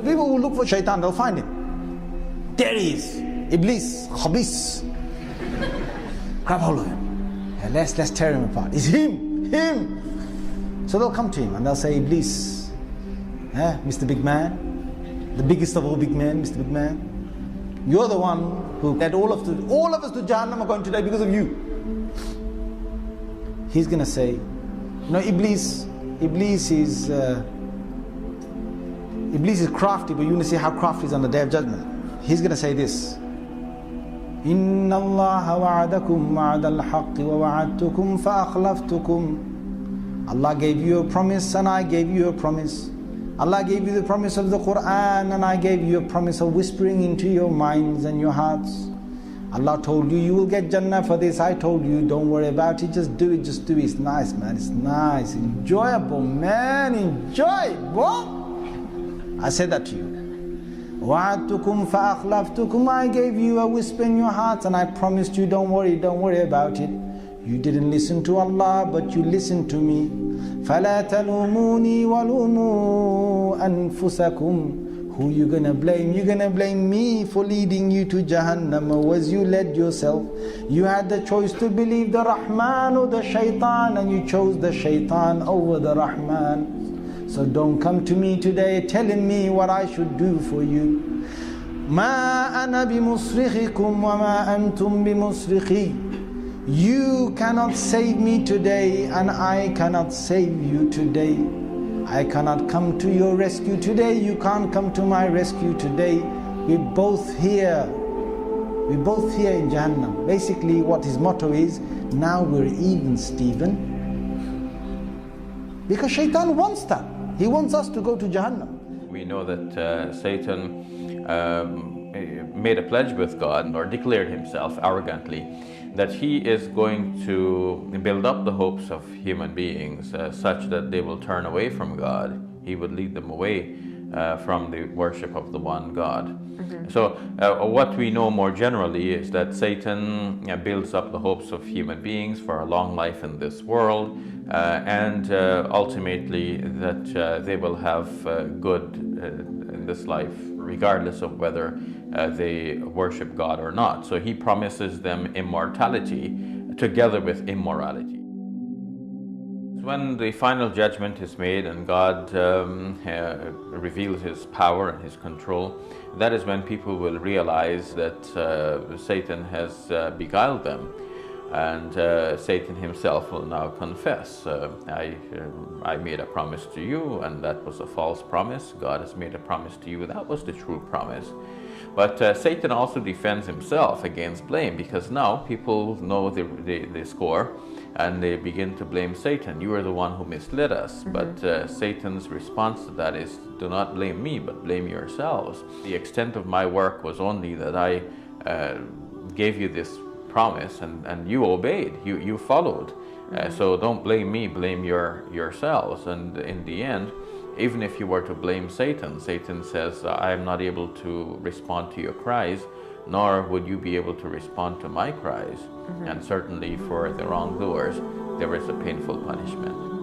People who look for shaitan, they'll find him. There he is. Iblis, Khabis. Grab hold of him. Yeah, let's tear him apart. It's him. So they'll come to him and they'll say, Iblis, Mr. Big Man, the biggest of all big men, Mr. Big Man. You're the one who led all of us to Jahannam are going today because of you. He's going to say, Iblis is crafty, but you're going to see how crafty he is on the Day of Judgment. He's going to say this, إِنَّ اللَّهَ وَعَدَكُمْ وَعَدَ الْحَقِّ وَوَعَدْتُكُمْ فَأَخْلَفْتُكُمْ. Allah gave you a promise and I gave you a promise. Allah gave you the promise of the Quran and I gave you a promise of whispering into your minds and your hearts. Allah told you, you will get Jannah for this. I told you, don't worry about it, just do it. It's nice, man, it's nice, enjoyable, man, enjoy it, boy. I said that to you. وَعَدْتُكُمْ فَأَخْلَفْتُكُمْ. I gave you a whisper in your hearts and I promised you, don't worry about it. You didn't listen to Allah, but you listened to me. فَلَا تَلُومُونِي وَلُومُوا أَنفُسَكُمْ. Who you gonna blame? You're gonna blame me for leading you to Jahannam, or was you led yourself? You had the choice to believe the Rahman or the Shaitan, and you chose the Shaitan over the Rahman. So don't come to me today telling me what I should do for you. مَا أَنَا بِمُصْرِخِكُمْ وَمَا أَنْتُمْ بِمُصْرِخِي. You cannot save me today and I cannot save you today. I cannot come to your rescue today. You can't come to my rescue today. We're both here. We're both here in Jahannam. Basically what his motto is, now we're even, Stephen. Because Shaitan wants that. He wants us to go to Jahannam. We know that Satan made a pledge with God, or declared himself arrogantly that he is going to build up the hopes of human beings such that they will turn away from God. He would lead them away from the worship of the one God. So what we know more generally is that Satan builds up the hopes of human beings for a long life in this world, and ultimately that they will have good in this life regardless of whether they worship God or not. So he promises them immortality together with immorality. When the final judgment is made and God reveals his power and his control, that is when people will realize that Satan has beguiled them, and Satan himself will now confess, I made a promise to you and that was a false promise. God has made a promise to you, that was the true promise. But Satan also defends himself against blame, because now people know the score and they begin to blame Satan. You are the one who misled us. But Satan's response to that is, do not blame me, but blame yourselves. The extent of my work was only that I gave you this promise and you obeyed, you followed. So don't blame me, blame yourselves. And in the end, even if you were to blame Satan, Satan says, I am not able to respond to your cries, nor would you be able to respond to my cries. And certainly for the wrongdoers, there is a painful punishment.